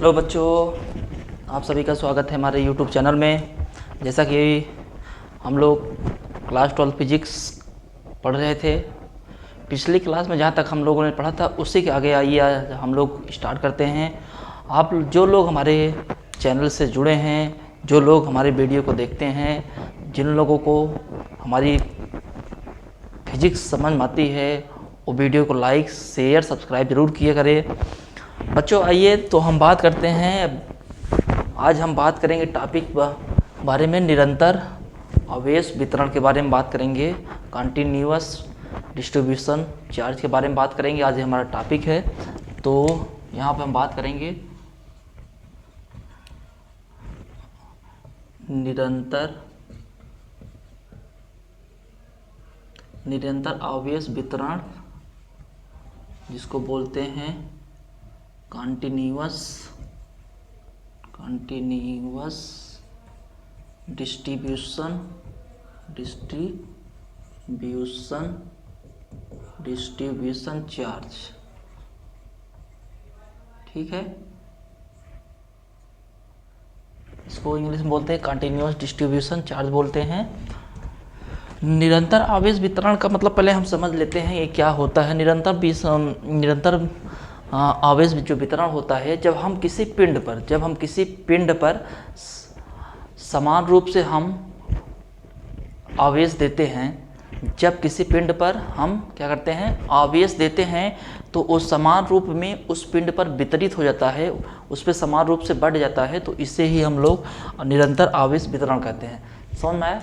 Hello बच्चों, आप सभी का स्वागत है हमारे यूट्यूब चैनल में। जैसा कि हम लोग क्लास 12 फिजिक्स पढ़ रहे थे, पिछली क्लास में जहाँ तक हम लोगों ने पढ़ा था उसी के आगे आइए आज हम लोग स्टार्ट करते हैं। आप जो लोग हमारे चैनल से जुड़े हैं, जो लोग हमारे वीडियो को देखते हैं, जिन लोगों को हमारी फिजिक्स समझ में आती है, वो वीडियो को लाइक शेयर सब्सक्राइब ज़रूर किया करें। बच्चों आइए तो हम बात करते हैं। आज हम बात करेंगे टॉपिक बारे में निरंतर आवेश वितरण के बारे में बात करेंगे। कंटिन्यूअस डिस्ट्रीब्यूशन चार्ज के बारे में बात करेंगे। आज हमारा टॉपिक है, तो यहाँ पे हम बात करेंगे निरंतर आवेश वितरण, जिसको बोलते हैं कंटिन्यूअस डिस्ट्रीब्यूशन चार्ज। ठीक है, इसको इंग्लिश में बोलते हैं कंटिन्यूअस डिस्ट्रीब्यूशन चार्ज बोलते हैं। निरंतर आवेश वितरण का मतलब पहले हम समझ लेते हैं ये क्या होता है। निरंतर आवेश जो वितरण होता है, जब हम किसी पिंड पर समान रूप से हम आवेश देते हैं, जब किसी पिंड पर हम क्या करते हैं, आवेश देते हैं, तो वो समान रूप में उस पिंड पर वितरित हो जाता है, उस पर समान रूप से बढ़ जाता है, तो इसे ही हम लोग निरंतर आवेश वितरण कहते हैं। समझ में आया?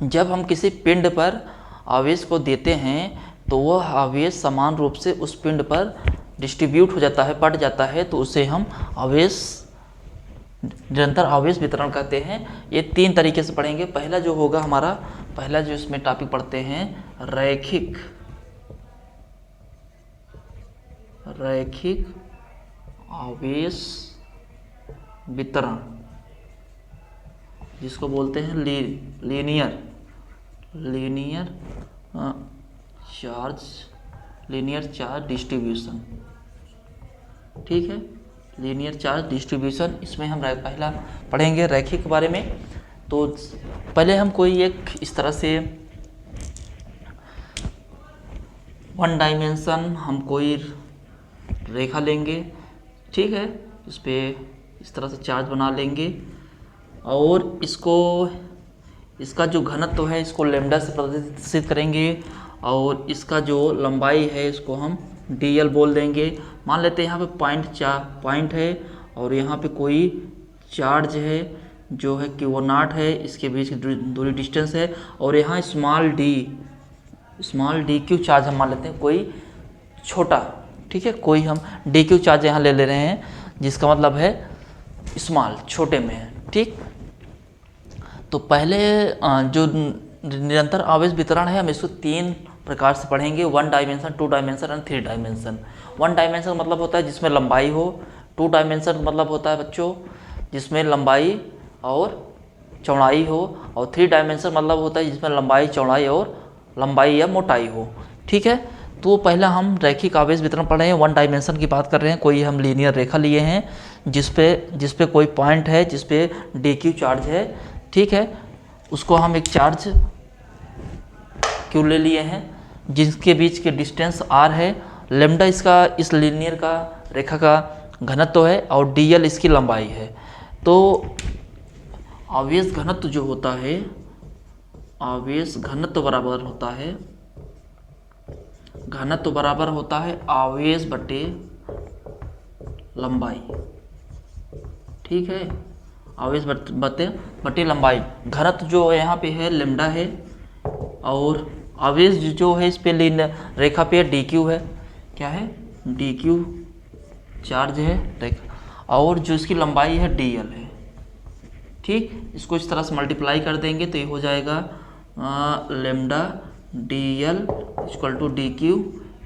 जब हम किसी पिंड पर आवेश को देते हैं तो वह आवेश समान रूप से उस पिंड पर डिस्ट्रीब्यूट हो जाता है, बढ़ जाता है, तो उसे हम निरंतर आवेश वितरण कहते हैं। ये तीन तरीके से पढ़ेंगे। पहला जो होगा हमारा, पहला जो इसमें टॉपिक पढ़ते हैं रैखिक आवेश वितरण, जिसको बोलते हैं लीनियर चार्ज डिस्ट्रीब्यूशन। ठीक है, लीनियर चार्ज डिस्ट्रीब्यूशन। इसमें हम पहला पढ़ेंगे रैखिक के बारे में। तो पहले हम कोई एक इस तरह से वन डायमेंशन हम कोई रेखा लेंगे। ठीक है, इस पर इस तरह से चार्ज बना लेंगे और इसका जो घनत्व है इसको लैम्डा से प्रदर्शित करेंगे, और इसका जो लंबाई है इसको हम dl बोल देंगे। मान लेते हैं यहाँ पे पॉइंट है और यहाँ पे कोई चार्ज है जो है Q0 है, इसके बीच की दूरी डिस्टेंस है, और यहाँ स्मॉल डी क्यू चार्ज हम मान लेते हैं कोई छोटा। ठीक है, कोई हम dq चार्ज यहाँ ले रहे हैं, जिसका मतलब है स्मॉल, छोटे में है। ठीक, तो पहले जो निरंतर आवेश वितरण है हम इसको तीन प्रकार से पढ़ेंगे, 1 डायमेंशन, 2 डायमेंशन और 3 डायमेंशन। 1 डायमेंशन मतलब होता है जिसमें लंबाई हो, 2 डायमेंशन मतलब होता है बच्चों जिसमें लंबाई और चौड़ाई हो, और 3 डायमेंशन मतलब होता है जिसमें लंबाई, चौड़ाई और लंबाई या मोटाई हो। ठीक है, तो पहला हम रैखिक आवेश वितरण पढ़ रहे हैं। 1 डायमेंशन की बात कर रहे हैं। कोई हम लीनियर रेखा लिए हैं जिसपे कोई पॉइंट है, जिसपे dq चार्ज है। ठीक है, उसको हम एक चार्ज Q ले लिए हैं, जिसके बीच के डिस्टेंस r है, लैम्डा इसका इस लीनियर का रेखा का घनत्व है, और dl इसकी लंबाई है। तो आवेश घनत्व जो होता है, आवेश घनत्व बराबर होता है आवेश बटे लंबाई। ठीक है, आवेश बटे लंबाई। घनत्व जो यहाँ पे है लैम्डा है, और आवेश जो है इस पे रेखा पे dq है। क्या है? dq चार्ज है रेखा, और जो इसकी लंबाई है dl है। ठीक, इसको इस तरह से मल्टीप्लाई कर देंगे तो ये हो जाएगा lambda dl equal to dq,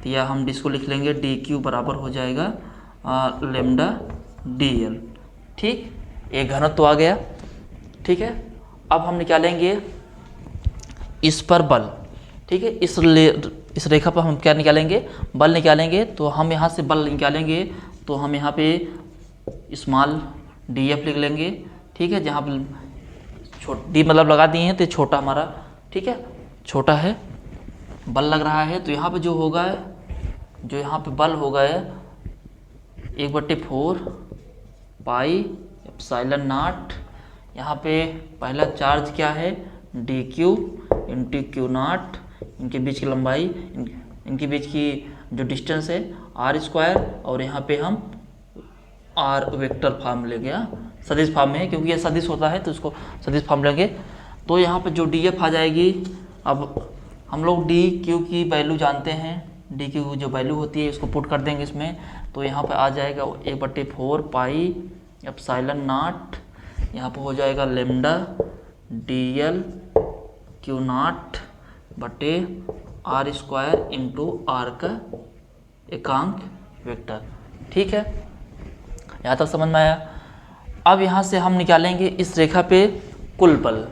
या हम इसको लिख लेंगे dq बराबर हो जाएगा लैम्डा dl। ठीक, ये घनत्व आ गया। ठीक है, अब हम निकालेंगे इस पर बल। ठीक है, इस रेखा पर हम क्या निकालेंगे? बल निकालेंगे। तो हम यहाँ से बल निकालेंगे, तो हम यहाँ पे स्मॉल डी एफ लिख लेंगे, ठीक है। जहाँ पर डी मतलब लगा दिए हैं तो छोटा हमारा, ठीक है, छोटा है, बल लग रहा है। तो यहाँ पे जो होगा, जो यहाँ पे बल होगा 1/4 पाई एप्सिलॉन नॉट। यहाँ पे पहला चार्ज क्या है, D Q into Q not, इनके बीच की लंबाई, इनके बीच की जो डिस्टेंस है r², और यहाँ पे हम r वेक्टर फॉर्म ले गया, सदिश फॉर्म में है क्योंकि ये सदिश होता है तो इसको सदिश फॉर्म लेंगे। तो यहाँ पे जो डी एफ आ जाएगी, अब हम लोग डी क्यू की वैल्यू जानते हैं, डी क्यू जो वैल्यू होती है उसको पुट कर देंगे इसमें। तो यहाँ पे आ जाएगा 1/4 पाई एप्सिलॉन नॉट, यहाँ पे हो जाएगा lambda D L Q not बटे r² इंटू आर का एकांक वेक्टर, ठीक है। यहाँ तक समझ में आया। अब यहाँ से हम निकालेंगे इस रेखा पे कुल बल,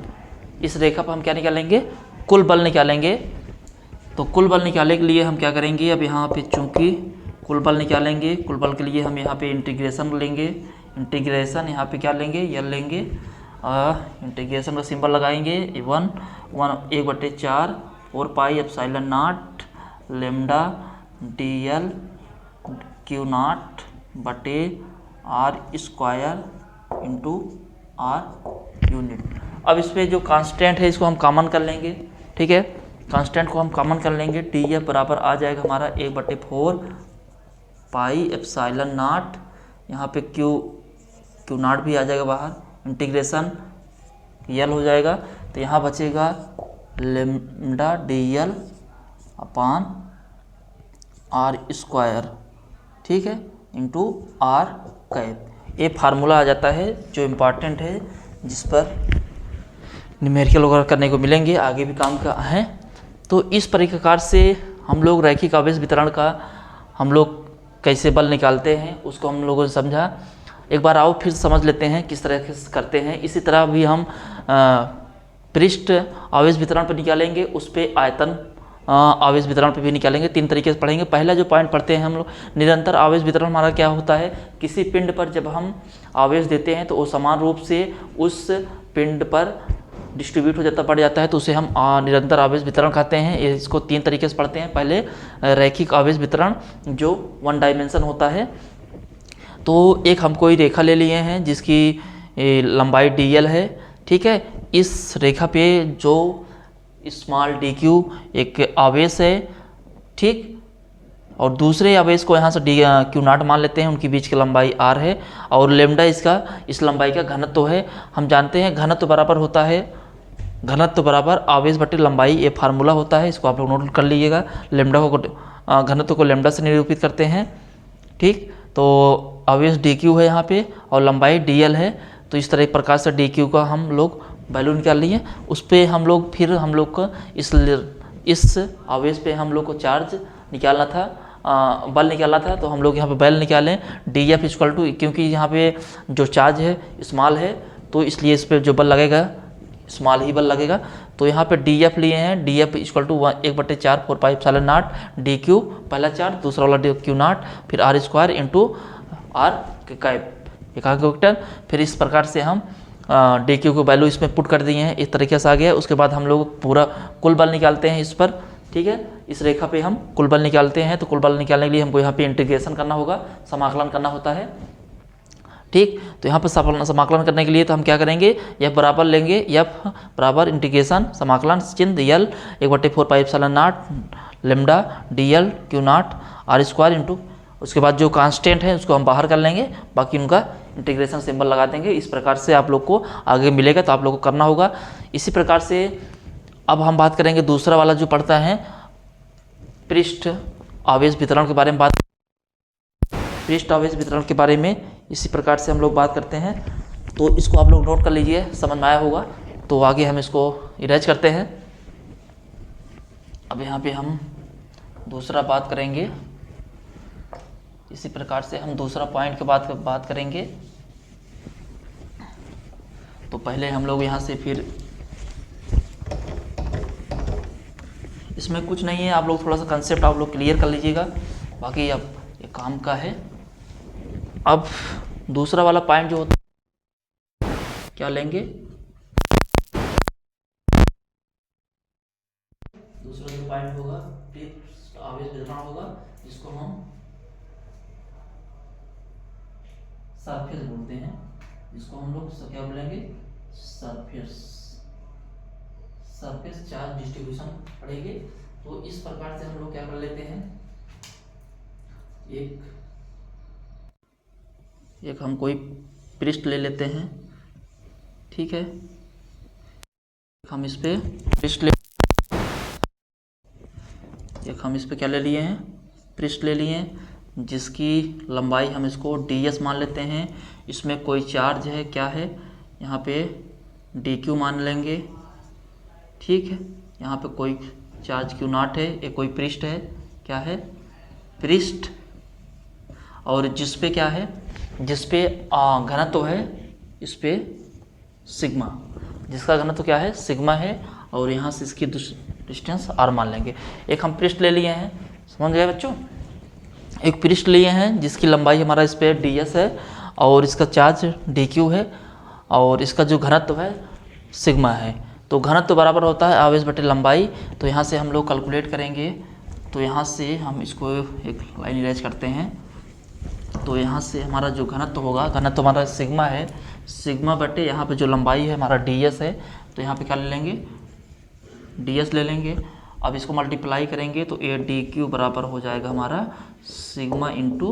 इस रेखा पर हम क्या निकालेंगे, कुल बल निकालेंगे। तो कुल बल निकालने के लिए हम क्या करेंगे, अब यहाँ पे चूंकि कुल बल निकालेंगे, कुल बल के लिए हम यहाँ पे इंटीग्रेशन लेंगे, इंटीग्रेशन यहाँ पे क्या लेंगे, यल लेंगे, इंटीग्रेशन का सिंबल लगाएंगे 1/4 4 pi epsilon not lambda D L Q not बटे r² इंटू आर यूनिट। अब इस पर जो कांस्टेंट है इसको हम कॉमन कर लेंगे, ठीक है, कांस्टेंट को हम कॉमन कर लेंगे। डी एफ बराबर आ जाएगा हमारा 1/4 पाई एप्सिलॉन नॉट, यहाँ पे क्यू नॉट भी आ जाएगा बाहर, इंटीग्रेशन यल हो जाएगा। तो यहाँ बचेगा लेमडा डी एल अपान r², ठीक है, इंटू आर कैप। ये फार्मूला आ जाता है जो इम्पॉर्टेंट है, जिस पर न्यूमेरिकल वगैरह करने को मिलेंगे, आगे भी काम का है। तो इस प्रकार से हम लोग रैखिक आवेश वितरण का हम लोग कैसे बल निकालते हैं उसको हम लोगों ने समझा। एक बार आओ फिर समझ लेते हैं किस तरह से करते हैं। इसी तरह भी हम पृष्ठ आवेश वितरण पर निकालेंगे, उस पर आयतन आवेश वितरण पे भी निकालेंगे। 3 तरीके से पढ़ेंगे। पहला जो पॉइंट पढ़ते हैं हम लोग, निरंतर आवेश वितरण हमारा क्या होता है, किसी पिंड पर जब हम आवेश देते हैं तो वो समान रूप से उस पिंड पर डिस्ट्रीब्यूट हो जाता, बढ़ जाता है, तो उसे हम निरंतर आवेश वितरण कहते हैं। इसको 3 तरीके से पढ़ते हैं। पहले रैखिक आवेश वितरण जो 1 डायमेंशन होता है। तो एक हम कोई रेखा ले लिए हैं जिसकी लंबाई dl है, ठीक है। इस रेखा पे जो स्मॉल डी क्यू एक आवेश है, ठीक, और दूसरे आवेश को यहाँ से क्यू नॉट मान लेते हैं, उनकी बीच की लंबाई r है, और लेमडा इसका इस लंबाई का घनत्व है। हम जानते हैं घनत्व बराबर होता है, घनत्व बराबर आवेश बटे लंबाई, ये फार्मूला होता है, इसको आप लोग नोट कर लीजिएगा। लेमडा को घनत्व को लेमडा से निरूपित करते हैं, ठीक। तो आवेश डी क्यू है यहाँ पे और लंबाई dl है। तो इस तरह प्रकार से डी क्यू का हम लोग वैल्यू निकाल लिए। उस पर हम लोग फिर हम लोग को इस आवेश पे हम लोग को चार्ज निकालना था, बल निकालना था। तो हम लोग यहाँ पे बल निकालें डी एफ इक्वल टू, क्योंकि यहाँ पे जो चार्ज है स्मॉल है तो इसलिए इस पर जो बल लगेगा स्मॉल ही बल लगेगा। तो यहाँ पे डी एफ लिए हैं, D F equal to 1/4 4 pi epsilon naught D Q पहला चार्ज, दूसरा वाला डी क्यू नॉट, फिर r² इंटू आर कैप एकांक वेक्टर। फिर इस प्रकार से हम डी क्यू को वैल्यू इसमें पुट कर दिए हैं, इस तरीके से आ गया। उसके बाद हम लोग पूरा कुल बल निकालते हैं इस पर, ठीक है। इस रेखा पे हम कुल बल निकालते हैं। तो कुल बल निकालने के लिए हमको यहाँ पे इंटीग्रेशन करना होगा, समाकलन करना होता है, ठीक। तो यहाँ पर समाकलन करने के लिए तो हम क्या करेंगे, F बराबर लेंगे, F बराबर इंटीग्रेशन समाकलन चिन्ह यल 1/4 पाई epsilon not lambda D L Q not r² into, उसके बाद जो कांस्टेंट है उसको हम बाहर कर लेंगे, बाकी उनका इंटीग्रेशन सिंबल लगा देंगे। इस प्रकार से आप लोग को आगे मिलेगा, तो आप लोग को करना होगा इसी प्रकार से। अब हम बात करेंगे दूसरा वाला जो पढ़ता है पृष्ठ आवेश वितरण के बारे में पृष्ठ आवेश वितरण के बारे में इसी प्रकार से हम लोग बात करते हैं। तो इसको आप लोग नोट कर लीजिए, समझ में आया होगा। तो आगे हम इसको इरेज करते हैं। अब यहाँ पे हम दूसरा बात करेंगे, इसी प्रकार से हम दूसरा पॉइंट के बात करेंगे। तो पहले हम लोग यहाँ से फिर, इसमें कुछ नहीं है, आप लोग थोड़ा सा कंसेप्ट आप लोग क्लियर कर लीजिएगा, बाकी अब ये काम का है। अब दूसरा वाला पॉइंट जो होता है क्या लेंगे, दूसरा जो पॉइंट होगा पृष्ठ आवेश वितरण होगा, जिसको हम सरफेस बोलते हैं, जिसको हम लोग क्या बोलेंगे, सरफेस, सरफेस चार्ज डिस्ट्रीब्यूशन पढ़ेंगे। तो इस प्रकार से हम लोग क्या कर लेते हैं, एक हम कोई पृष्ठ ले लेते हैं, ठीक है, हम इस पे पृष्ठ ले, एक हम इस पे क्या ले लिए हैं, पृष्ठ ले लिए हैं, जिसकी लंबाई हम इसको ds मान लेते हैं। इसमें कोई चार्ज है, क्या है, यहाँ पे dq मान लेंगे, ठीक है। यहाँ पे कोई चार्ज q0 है, एक कोई पृष्ठ है, क्या है, पृष्ठ, और जिस पे क्या है, जिस पे घनत्व है, इस पे सिग्मा, जिसका घनत्व क्या है, सिग्मा है, और यहाँ से इसकी डिस्टेंस r मान लेंगे। एक हम पृष्ठ ले लिए हैं, समझ गए बच्चों, एक पृष्ठ लिए हैं जिसकी लंबाई हमारा इस पे ds है और इसका चार्ज dq है और इसका जो घनत्व है सिग्मा है। तो घनत्व बराबर होता है आवेश बटे लंबाई। तो यहाँ से हम लोग कैलकुलेट करेंगे, तो यहाँ से हम इसको एक लाइन इरेज करते हैं। तो यहाँ से हमारा जो घनत्व होगा, घनत्व हमारा सिग्मा है, सिग्मा बटे यहाँ पे जो लंबाई है हमारा ds है, तो यहाँ पे क्या ले लेंगे, ds ले लेंगे। अब इसको मल्टीप्लाई करेंगे तो ए डी क्यू बराबर हो जाएगा हमारा sigma into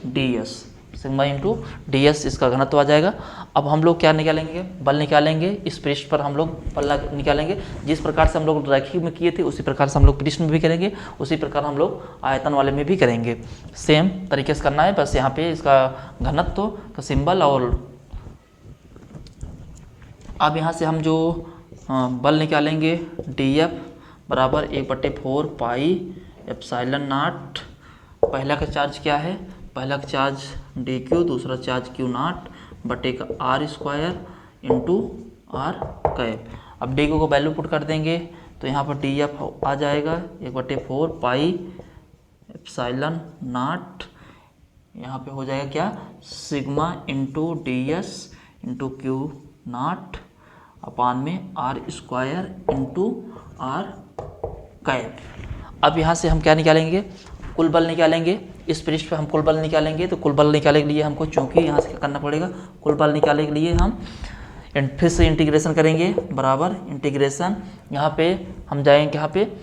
ds, sigma into ds, इसका घनत्व आ जाएगा। अब हम लोग क्या निकालेंगे, बल निकालेंगे। इस पृष्ठ पर हम लोग बल निकालेंगे, जिस प्रकार से हम लोग रैखिक में किए थे उसी प्रकार से हम लोग पृष्ठ में भी करेंगे, उसी प्रकार हम लोग आयतन वाले में भी करेंगे। सेम तरीके से करना है, बस यहाँ पे इसका घनत्व का सिंबल। और अब यहाँ से हम जो बल निकालेंगे, dF बराबर 1/4 पाई एप्सिलॉन नॉट। पहला का चार्ज क्या है, पहला का चार्ज dq, दूसरा चार्ज q0 बटे का r square into r cap. अब dq को वैल्यू पुट कर देंगे तो यहाँ पर dF आ जाएगा 1/4 पाई एप्सिलॉन नॉट, यहाँ पे हो जाएगा क्या, sigma into ds into q0 अपान में r square into r cap. अब यहाँ से हम क्या निकालेंगे, कुल बल निकालेंगे। इस पृष्ठ पे हम कुल बल निकालेंगे, तो कुल बल निकालने के लिए हमको, चूंकि यहाँ से क्या करना पड़ेगा, कुल बल निकालने के लिए हम फिर से इंटीग्रेशन करेंगे, बराबर इंटीग्रेशन, यहाँ पे हम जाएंगे, यहाँ पे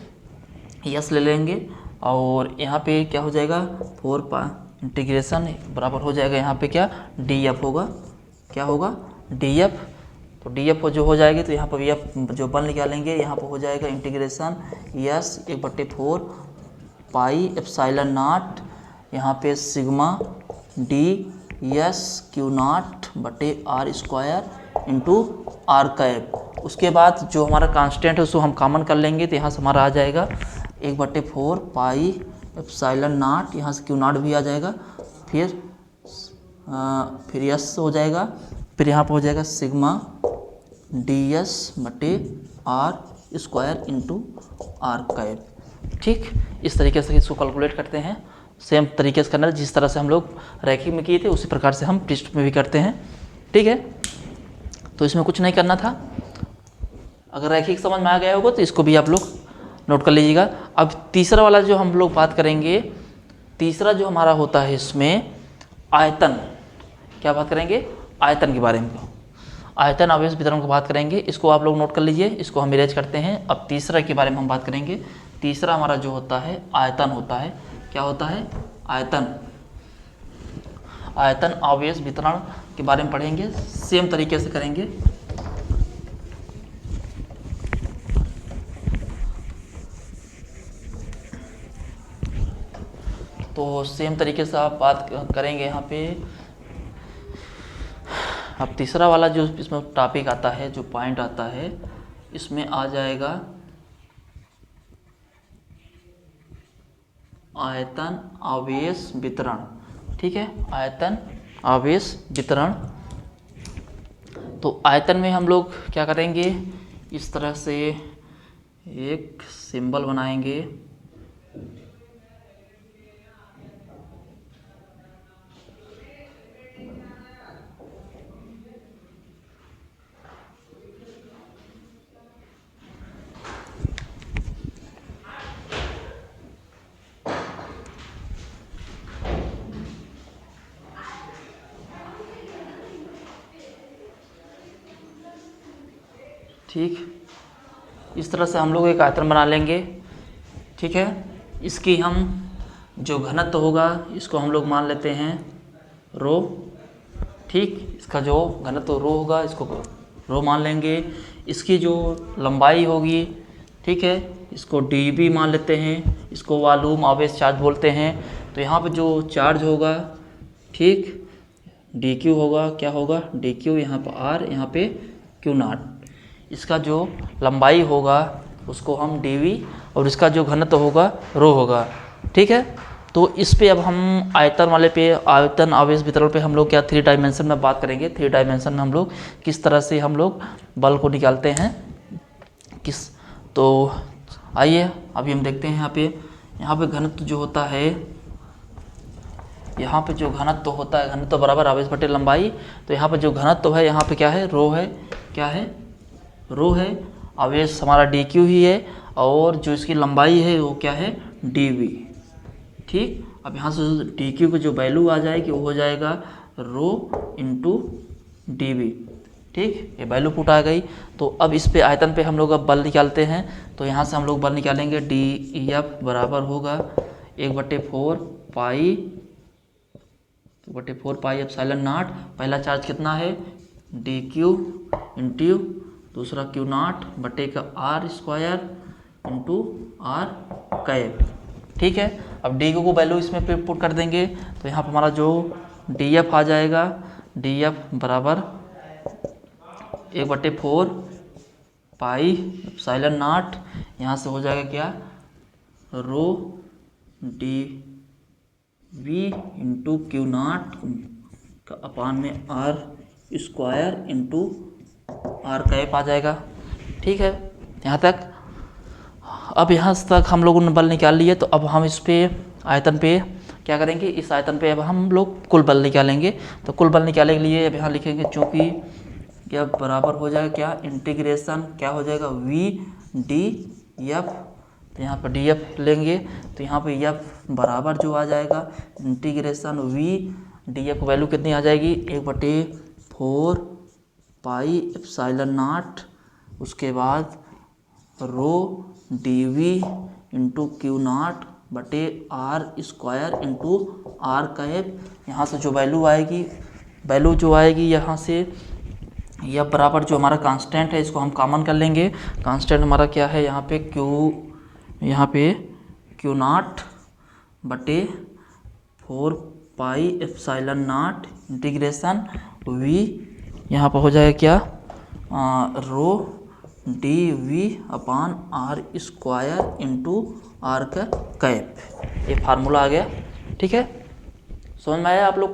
यस ले लेंगे और यहाँ पे क्या हो जाएगा 4 पा इंटीग्रेशन बराबर हो जाएगा, यहाँ पे क्या dF होगा, क्या होगा dF। तो dF जो हो जाएगी तो यहाँ पर F जो बल निकालेंगे, यहाँ पर हो जाएगा integration yes 1/4 pi epsilon not, यहाँ पे सिग्मा डी यस Q0 बटे r square into r cap. उसके बाद जो हमारा कांस्टेंट है उसको हम कॉमन कर लेंगे, तो यहाँ से हमारा आ जाएगा 1/4 पाई एप्सिलॉन नॉट, यहाँ से Q0 भी आ जाएगा, फिर यस हो जाएगा, फिर यहाँ पर हो जाएगा सिग्मा ds बटे r square into r cap. ठीक, इस तरीके से इसको कैलकुलेट करते हैं। सेम तरीके से करना है, जिस तरह से हम लोग रैखिक में किए थे उसी प्रकार से हम पृष्ठ में भी करते हैं। ठीक है, तो इसमें कुछ नहीं करना था। अगर रैखिक समझ में आ गया होगा तो इसको भी आप लोग नोट कर लीजिएगा। अब तीसरा वाला जो हम लोग बात करेंगे, तीसरा जो हमारा होता है इसमें आयतन, क्या बात करेंगे, आयतन के बारे में, आयतन आवेश वितरण की बात करेंगे। इसको आप लोग नोट कर लीजिए, इसको हम इरेज करते हैं। अब तीसरा के बारे में हम बात करेंगे। तीसरा हमारा जो होता है आयतन होता है, क्या होता है, आयतन, आयतन आवेश वितरण के बारे में पढ़ेंगे, सेम तरीके से करेंगे। तो सेम तरीके से आप बात करेंगे यहाँ पे। अब तीसरा वाला जो इसमें टॉपिक आता है, जो पॉइंट आता है, इसमें आ जाएगा आयतन आवेश वितरण। ठीक है, आयतन आवेश वितरण। तो आयतन में हम लोग क्या करेंगे, इस तरह से एक सिंबल बनाएंगे, ठीक, इस तरह से हम लोग एक आयतन बना लेंगे। ठीक है, इसकी हम जो घनत्व होगा इसको हम लोग मान लेते हैं रो। ठीक, इसका जो घनत्व रो होगा इसको रो मान लेंगे। इसकी जो लंबाई होगी, ठीक है, इसको dB मान लेते हैं। इसको वॉल्यूम आवेश चार्ज बोलते हैं। तो यहाँ पे जो चार्ज होगा, ठीक, dQ होगा, क्या होगा dQ, यहाँ पर R, यहाँ पे Q0। इसका जो लंबाई होगा उसको हम dV, और इसका जो घनत्व होगा रो होगा। ठीक है, तो इस पे अब हम आयतन वाले पे, आयतन आवेश वितरण पे हम लोग क्या 3 डायमेंशन में बात करेंगे। 3 डायमेंशन में हम लोग किस तरह से हम लोग बल को निकालते हैं किस। तो आइए अभी हम देखते हैं यहाँ पे घनत्व जो होता है, यहाँ पे जो घनत्व होता है, घनत्व बराबर आवेश बटे लंबाई। तो यहाँ पे जो घनत्व है यहाँ पे क्या है, रो है, क्या है, रो है। आवेश हमारा dQ ही है, और जो इसकी लंबाई है वो क्या है, dV। ठीक, अब यहाँ से dQ की जो वैल्यू आ जाएगी वो हो जाएगा रो इंटू dV। ठीक, ये वैल्यू पुट आ गई। तो अब इस पे आयतन पे हम लोग अब बल निकालते हैं। तो यहाँ से हम लोग बल निकालेंगे, DF बराबर होगा 1/4 पाई एप्सिलॉन नॉट। पहला चार्ज कितना है, dQ इंटू दूसरा Q0 बटे का R square into R cap. ठीक है, अब dQ को वैल्यू इसमें पे पुट कर देंगे। तो यहाँ पर हमारा जो DF आ जाएगा, DF बराबर 1/4 पाई एप्सिलॉन नॉट, यहाँ से हो जाएगा क्या, रो dV इंटू Q0 का अपान में R square into R cap आ जाएगा। ठीक है, यहाँ तक। अब यहाँ तक हम लोगों ने बल निकाल लिए। तो अब हम इस पे आयतन पे क्या करेंगे, इस आयतन पे अब हम लोग कुल बल निकालेंगे। तो कुल बल निकालने के लिए अब यहाँ लिखेंगे, चूँकि यह बराबर हो जाएगा क्या, इंटीग्रेशन क्या हो जाएगा, VDF। तो यहाँ पर DF लेंगे, तो यहाँ पे F बराबर जो आ जाएगा इंटीग्रेशन VDF, वैल्यू कितनी आ जाएगी, 1/4 पाई एप्सिलॉन नॉट, उसके बाद रो dV इंटू Q0 बटे R square into R cap. यहाँ से जो वैल्यू आएगी, यहाँ से यह बराबर जो हमारा कांस्टेंट है इसको हम कॉमन कर लेंगे। कांस्टेंट हमारा क्या है, यहाँ पे Q0 बटे 4 pi epsilon not integration V, यहाँ पर हो जाएगा क्या, रो dV अपान R स्क्वायर इंटू R का कैप। ये फार्मूला आ गया। ठीक है, समझ में आया आप लोग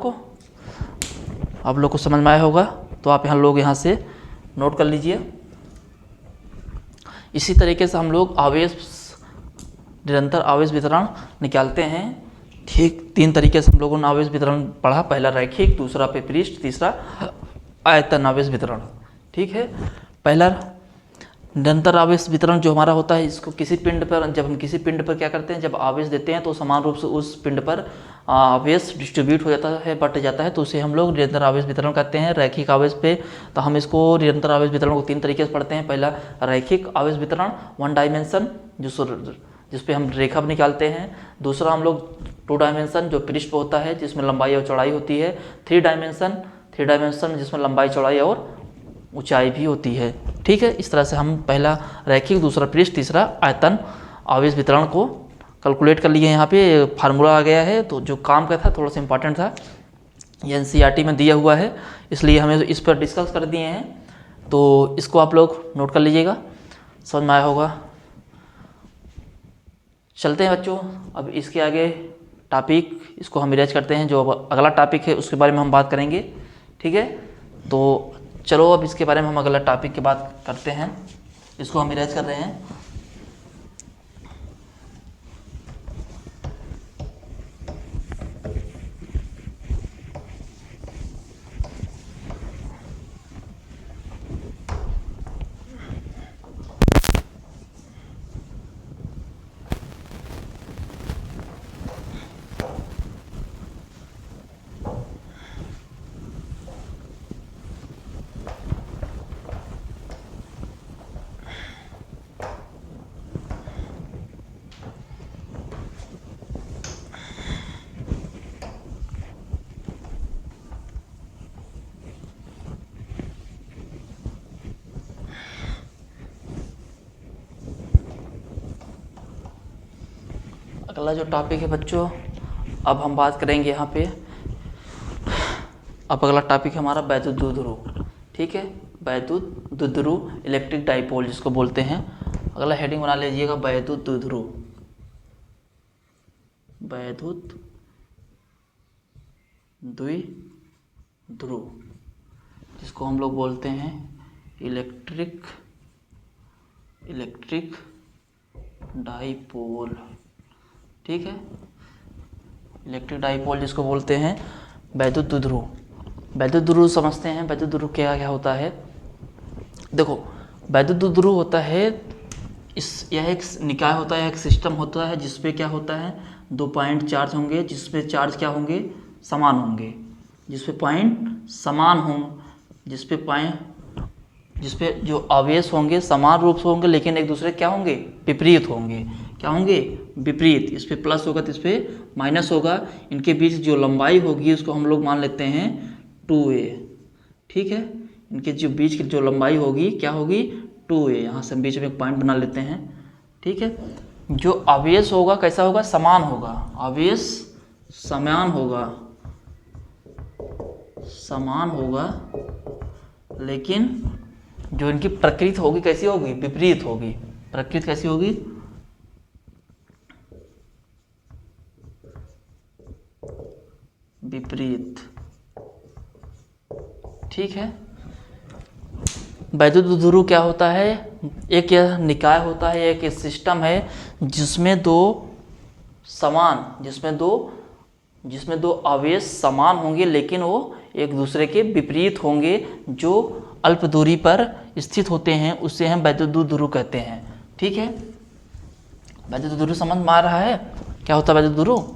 को समझ में आया होगा। तो आप यहाँ से नोट कर लीजिए। इसी तरीके से हम लोग निरंतर आवेश वितरण निकालते हैं। ठीक, 3 तरीके से हम लोगों ने आवेश वितरण पढ़ा, पहला रैखिक, दूसरा पे पृष्ठ, तीसरा आयतन आवेश वितरण। ठीक है, पहला निरंतर आवेश वितरण जो हमारा होता है, इसको किसी पिंड पर, जब हम किसी पिंड पर क्या करते हैं, जब आवेश देते हैं तो समान रूप से उस पिंड पर आवेश डिस्ट्रीब्यूट हो जाता है, बट जाता है, तो उसे हम लोग निरंतर आवेश वितरण कहते हैं। रैखिक आवेश पे तो हम इसको निरंतर आवेश वितरण को 3 तरीके से पढ़ते हैं। पहला रैखिक आवेश वितरण 1 डायमेंशन, जिस पे हम रेखा निकालते हैं। दूसरा हम लोग 2 डायमेंशन जो पृष्ठ पे होता है, जिसमें लंबाई और चौड़ाई होती है। 3 डायमेंशन जिसमें लंबाई, चौड़ाई और ऊंचाई भी होती है। ठीक है, इस तरह से हम पहला रैखिक, दूसरा पृष्ठ, तीसरा आयतन आवेश वितरण को कैलकुलेट कर लिए। यहाँ पे फार्मूला आ गया है। तो जो काम का था थोड़ा सा इंपॉर्टेंट था, ये NCERT में दिया हुआ है, इसलिए हमें इस पर डिस्कस कर दिए हैं। तो इसको आप लोग नोट कर लीजिएगा, समझ में आया होगा। चलते हैं बच्चों, अब इसके आगे टॉपिक इसको हम इरेज करते हैं। जो अब अगला टॉपिक है उसके बारे में हम बात करेंगे। ठीक है, तो चलो अब इसके बारे में हम अगला टॉपिक की बात करते हैं। इसको हम इरेज कर रहे हैं। अगला जो टॉपिक है बच्चों, अब हम बात करेंगे यहाँ पे। अब अगला टॉपिक है हमारा वैद्युत द्विध्रुव। ठीक है, वैद्युत द्विध्रुव इलेक्ट्रिक डाइपोल जिसको बोलते हैं। अगला हेडिंग बना लीजिएगा वैद्युत द्विध्रुव। वैद्युत द्विध्रुव जिसको हम लोग बोलते हैं इलेक्ट्रिक डाइपोल। ठीक है, इलेक्ट्रिक डाइपोल जिसको बोलते हैं वैद्युत द्विध्रुव। वैद्युत द्विध्रुव समझते हैं, वैद्युत द्विध्रुव क्या क्या होता है। देखो, वैद्युत द्विध्रुव होता है यह एक निकाय होता है, एक सिस्टम होता है जिसपे क्या होता है, 2 पॉइंट चार्ज होंगे, जिसपे चार्ज क्या होंगे, समान होंगे, जिसपे पॉइंट समान हों, जिसपे जो आवेश होंगे समान रूप से होंगे, लेकिन एक दूसरे क्या होंगे, विपरीत होंगे। क्या होंगे, विपरीत। इस पे प्लस होगा तो इस पे माइनस होगा। इनके बीच जो लंबाई होगी उसको हम लोग मान लेते हैं 2a। ठीक है, इनके जो बीच की जो लंबाई होगी क्या होगी, 2a। यहाँ से हम बीच में एक पॉइंट बना लेते हैं। ठीक है, जो आवेश होगा कैसा होगा, समान होगा। आवेश समान होगा, लेकिन जो इनकी प्रकृति होगी कैसी होगी, विपरीत होगी। प्रकृति कैसी होगी, विपरीत। ठीक है, वैद्युत द्विध्रुव क्या होता है, एक यह निकाय होता है, एक सिस्टम है जिसमें दो आवेश समान होंगे, लेकिन वो एक दूसरे के विपरीत होंगे, जो अल्प दूरी पर स्थित होते हैं, उससे हम वैद्युत द्विध्रुव कहते हैं। ठीक है, वैद्युत द्विध्रुव समझ में आ रहा है क्या होता है वैद्युत द्विध्रुव।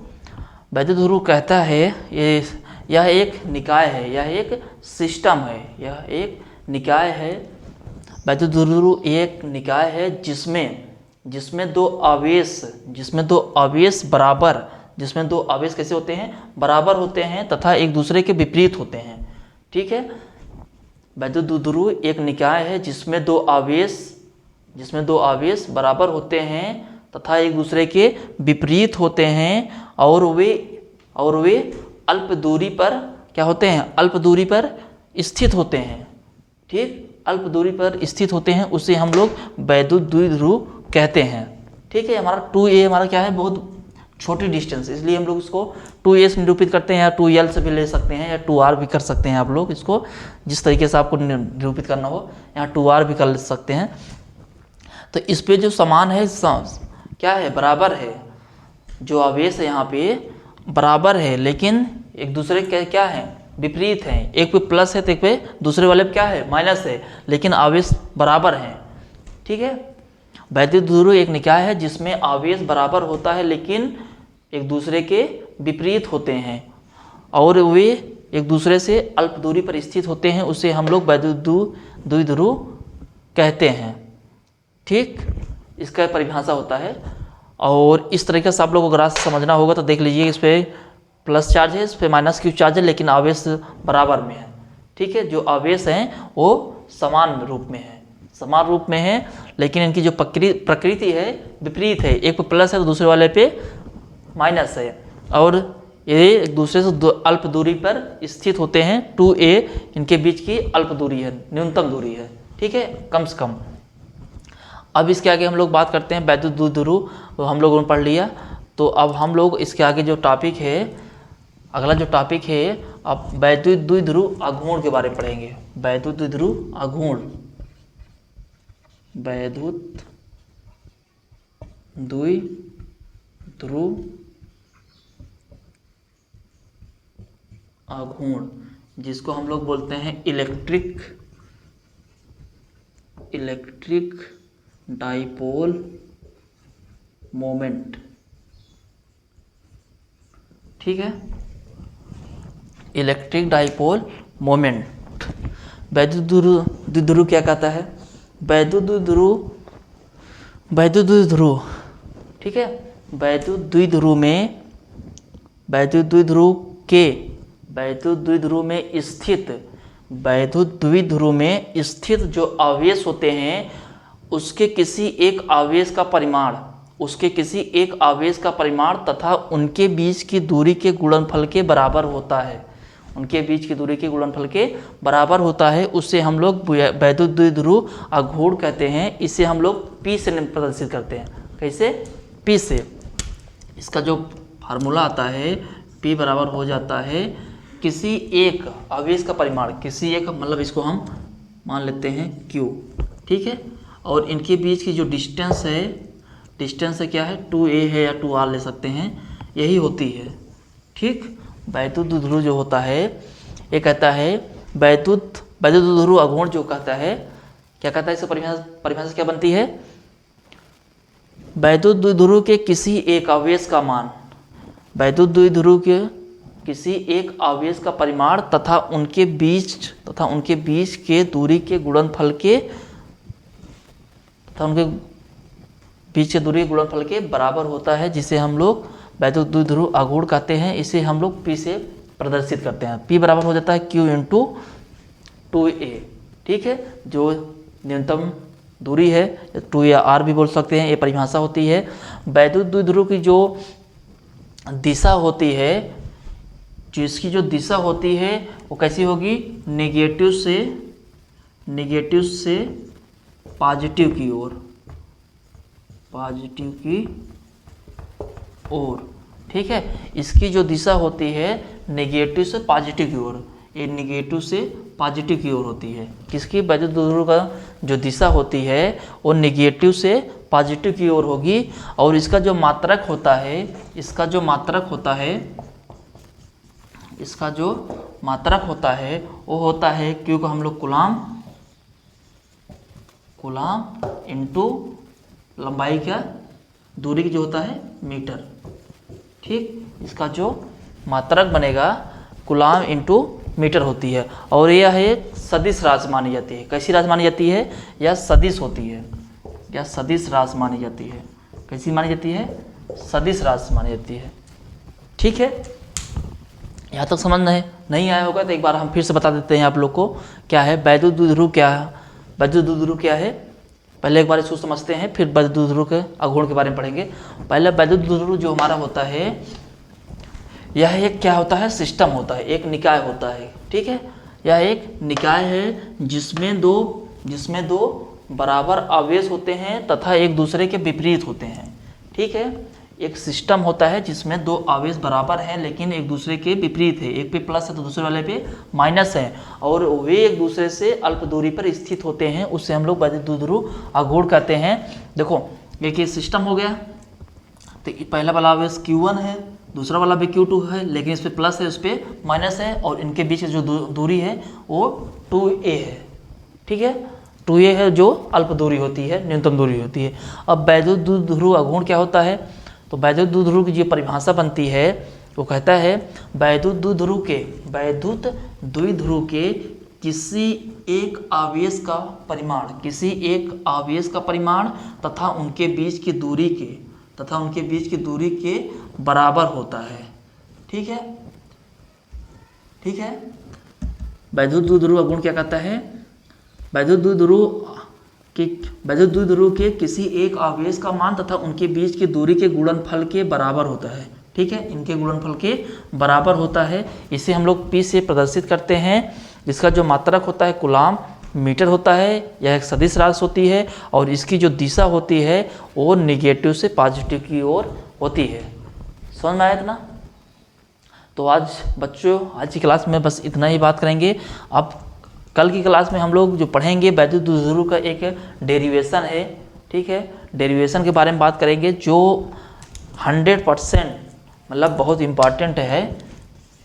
वैद्युत द्विध्रुव कहता है यह एक निकाय है, यह एक सिस्टम है, यह एक निकाय है। वैद्युत द्विध्रुव एक निकाय है जिसमें दो आवेश कैसे होते हैं, बराबर होते हैं तथा एक दूसरे के विपरीत होते हैं। ठीक है, वैद्युत द्विध्रुव एक निकाय है जिसमें दो आवेश बराबर होते हैं तथा एक दूसरे के विपरीत होते हैं, और वे अल्प दूरी पर क्या होते हैं, अल्प दूरी पर स्थित होते हैं। ठीक, अल्प दूरी पर स्थित होते हैं, उसे हम लोग वैद्युत द्विध्रुव कहते हैं। ठीक है, हमारा 2a हमारा क्या है, बहुत छोटी डिस्टेंस, इसलिए हम लोग इसको 2a से निरूपित करते हैं, या 2l से भी ले सकते हैं, या 2r भी कर सकते हैं। आप लोग इसको जिस तरीके से आपको निरूपित करना हो, यहाँ 2r भी कर सकते हैं। तो इस पे जो समान है, क्या है, बराबर है। जो आवेश है यहाँ पे बराबर है, लेकिन एक दूसरे के क्या है, विपरीत हैं। एक पे प्लस है तो एक पे दूसरे वाले पे क्या है, माइनस है, लेकिन आवेश बराबर हैं। ठीक है, वैद्युत द्विध्रुव एक निकाय है जिसमें आवेश बराबर होता है, लेकिन एक दूसरे के विपरीत होते हैं, और वे एक दूसरे से अल्प दूरी पर स्थित होते हैं, उसे हम लोग वैद्युत द्विध्रुव कहते हैं। ठीक, इसका परिभाषा होता है। और इस तरीके से आप लोगों को ग्राफ समझना होगा, तो देख लीजिए, इस पर प्लस चार्ज है, इस पर माइनस क्यू चार्ज है, लेकिन आवेश बराबर में है। ठीक है, जो आवेश हैं वो समान रूप में है, लेकिन इनकी जो प्रकृति है विपरीत है। एक पे प्लस है तो दूसरे वाले पे माइनस है, और ये एक दूसरे से अल्प दूरी पर स्थित होते हैं। 2a इनके बीच की अल्प दूरी है, न्यूनतम दूरी है। ठीक है, कम से कम। अब इसके आगे हम लोग बात करते हैं वैद्युत द्विध्रुव, तो हम लोगों ने पढ़ लिया। तो अब हम लोग इसके आगे जो टॉपिक है, अगला जो टॉपिक है, अब वैद्युत द्विध्रुव आघूर्ण के बारे में पढ़ेंगे। वैद्युत द्विध्रुव आघूर्ण, वैद्युत द्विध्रुव आघूर्ण, जिसको हम लोग बोलते हैं इलेक्ट्रिक डाइपोल मोमेंट। ठीक है, इलेक्ट्रिक डाइपोल मोमेंट। वैद्युत द्विध्रुव क्या कहता है, वैद्युत द्विध्रुव। ठीक है, वैद्युत द्विध्रुव में स्थित जो आवेश होते हैं, उसके किसी एक आवेश का परिमाण उसके किसी एक आवेश का परिमाण तथा उनके बीच की दूरी के गुणनफल के बराबर होता है। उनके बीच की दूरी के गुणनफल के बराबर होता है, उससे हम लोग वैद्युत द्विध्रुव आघूर्ण कहते हैं। इसे हम लोग P से प्रदर्शित करते हैं। कैसे? P से। इसका जो फार्मूला आता है P बराबर हो जाता है किसी एक आवेश का परिमाण, किसी एक मतलब इसको हम मान लेते हैं Q, ठीक है, और इनके बीच की जो डिस्टेंस है क्या है? 2a है या 2r ले सकते हैं, यही होती है। ठीक, वैद्युत द्विध्रुव जो होता है ये कहता है वैद्युत द्विध्रुव आघूर्ण जो कहता है, क्या कहता है? इसकी परिभाषा क्या बनती है? वैद्युत द्विध्रुव के किसी एक आवेश का मान, वैद्युत द्विध्रुव के किसी एक आवेश का परिमाण तथा उनके बीच के दूरी के गुणनफल के गुणनफल के बराबर होता है, जिसे हम लोग वैद्युत द्विध्रुव आघूर्ण कहते हैं। इसे हम लोग P से प्रदर्शित करते हैं। P बराबर हो जाता है Q इंटू 2a, ठीक है, जो न्यूनतम दूरी है, 2 या r भी बोल सकते हैं, ये परिभाषा होती है। वैद्युत द्विध्रुव की जो दिशा होती है, जिसकी जो दिशा होती है वो कैसी होगी? नेगेटिव से पॉजिटिव की ओर, ठीक है। इसकी जो दिशा होती है नेगेटिव से पॉजिटिव की ओर, ये नेगेटिव से पॉजिटिव की ओर होती है। किसकी? वैद्युत द्विध्रुव का जो दिशा होती है वो नेगेटिव से पॉजिटिव की ओर होगी। और इसका जो मात्रक होता है वो होता है Q को हम लोग कूलाम इंटू लंबाई क्या? दूरी की जो होता है मीटर, ठीक। इसका जो मात्रक बनेगा कूलाम इंटू मीटर होती है। और यह है सदिश राशि मानी जाती है। कैसी राशि मानी जाती है? या सदिश होती है, या सदिश राशि मानी जाती है। कैसी मानी जाती है? सदिश राशि मानी जाती है, ठीक है। यहाँ तक समझ नहीं आया होगा तो एक बार हम फिर से बता देते हैं आप लोग को। क्या है वैद्युत द्विध्रुव? वैद्युत द्विध्रुव क्या है? पहले एक बार इसको समझते हैं, फिर वैद्युत द्विध्रुव के आघूर्ण के बारे में पढ़ेंगे। पहले वैद्युत द्विध्रुव जो हमारा होता है, यह एक क्या होता है? सिस्टम होता है, एक निकाय होता है, ठीक है। यह एक निकाय है जिसमें दो बराबर आवेश होते हैं तथा एक दूसरे के विपरीत होते हैं, ठीक है। एक सिस्टम होता है जिसमें दो आवेश बराबर हैं लेकिन एक दूसरे के विपरीत है, एक पे प्लस है तो दूसरे वाले पे माइनस है, और वे एक दूसरे से अल्प दूरी पर स्थित होते हैं। उससे हम लोग वैद्युत द्विध्रुव आघूर्ण कहते हैं। देखो ये सिस्टम हो गया, तो पहला वाला आवेश Q1 है, दूसरा वाला भी Q2 है, लेकिन इस पर प्लस है, उस पर माइनस है, और इनके बीच जो दूरी है वो 2a है, ठीक है। 2a है जो अल्प दूरी होती है, न्यूनतम दूरी होती है। अब वैद्युत द्विध्रुव आघूर्ण क्या होता है? तो वैद्युत द्विध्रुव की जो परिभाषा बनती है वो कहता है वैद्युत द्विध्रुव के किसी एक आवेश का परिमाण तथा उनके बीच की दूरी के बराबर होता है, ठीक है। वैद्युत द्विध्रुव आघूर्ण क्या कहता है? वैद्युत द्विध्रुव के किसी एक आवेश का मान तथा उनके बीच की दूरी के गुणनफल के बराबर होता है, ठीक है। इनके गुणनफल के बराबर होता है। इसे हम लोग P से प्रदर्शित करते हैं। इसका जो मात्रक होता है कूलाम मीटर होता है। यह एक सदिश राशि होती है और इसकी जो दिशा होती है वो निगेटिव से पॉजिटिव की ओर होती है। समझ में आया इतना? तो आज बच्चों, आज की क्लास में बस इतना ही बात करेंगे। अब कल की क्लास में हम लोग जो पढ़ेंगे वैद्युत द्विध्रुव का एक डेरिवेशन है, ठीक है। डेरिवेशन के बारे में बात करेंगे जो 100% मतलब बहुत इम्पॉर्टेंट है,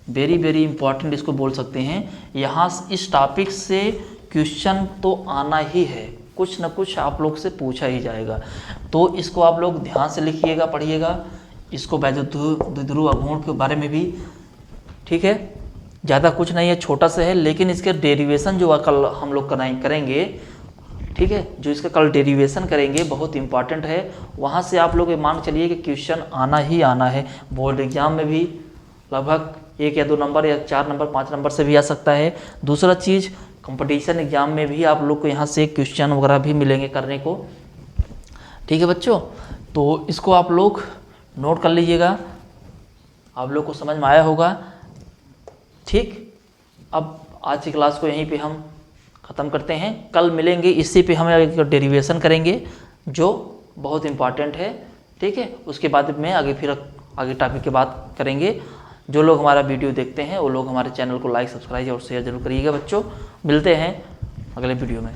वेरी इम्पॉर्टेंट इसको बोल सकते हैं। यहाँ इस टॉपिक से क्वेश्चन तो आना ही है, कुछ न कुछ आप लोग से पूछा ही जाएगा। तो इसको आप लोग ध्यान से लिखिएगा, पढ़िएगा इसको, वैद्युत द्विध्रुव आघूर्ण के बारे में भी, ठीक है। ज़्यादा कुछ नहीं है, छोटा सा है, लेकिन इसके डेरिवेशन जो कल हम लोग करेंगे, ठीक है, जो इसका कल डेरिवेशन करेंगे बहुत इंपॉर्टेंट है। वहाँ से आप लोग मान चलिए कि क्वेश्चन आना ही आना है। बोर्ड एग्जाम में भी लगभग 1 या 2 नंबर या 4 नंबर 5 नंबर से भी आ सकता है। दूसरा चीज़ कंपटीशन एग्जाम में भी आप लोग को यहाँ से क्वेश्चन वगैरह भी मिलेंगे करने को, ठीक है बच्चों। तो इसको आप लोग नोट कर लीजिएगा, आप लोग को समझ में आया होगा। ठीक, अब आज की क्लास को यहीं पे हम ख़त्म करते हैं। कल मिलेंगे, इसी पे हम एक डेरिवेशन करेंगे जो बहुत इम्पॉर्टेंट है। ठीक है, उसके बाद में आगे टॉपिक की बात करेंगे। जो लोग हमारा वीडियो देखते हैं वो लोग हमारे चैनल को लाइक, सब्सक्राइब और शेयर जरूर करिएगा बच्चों। मिलते हैं अगले वीडियो में।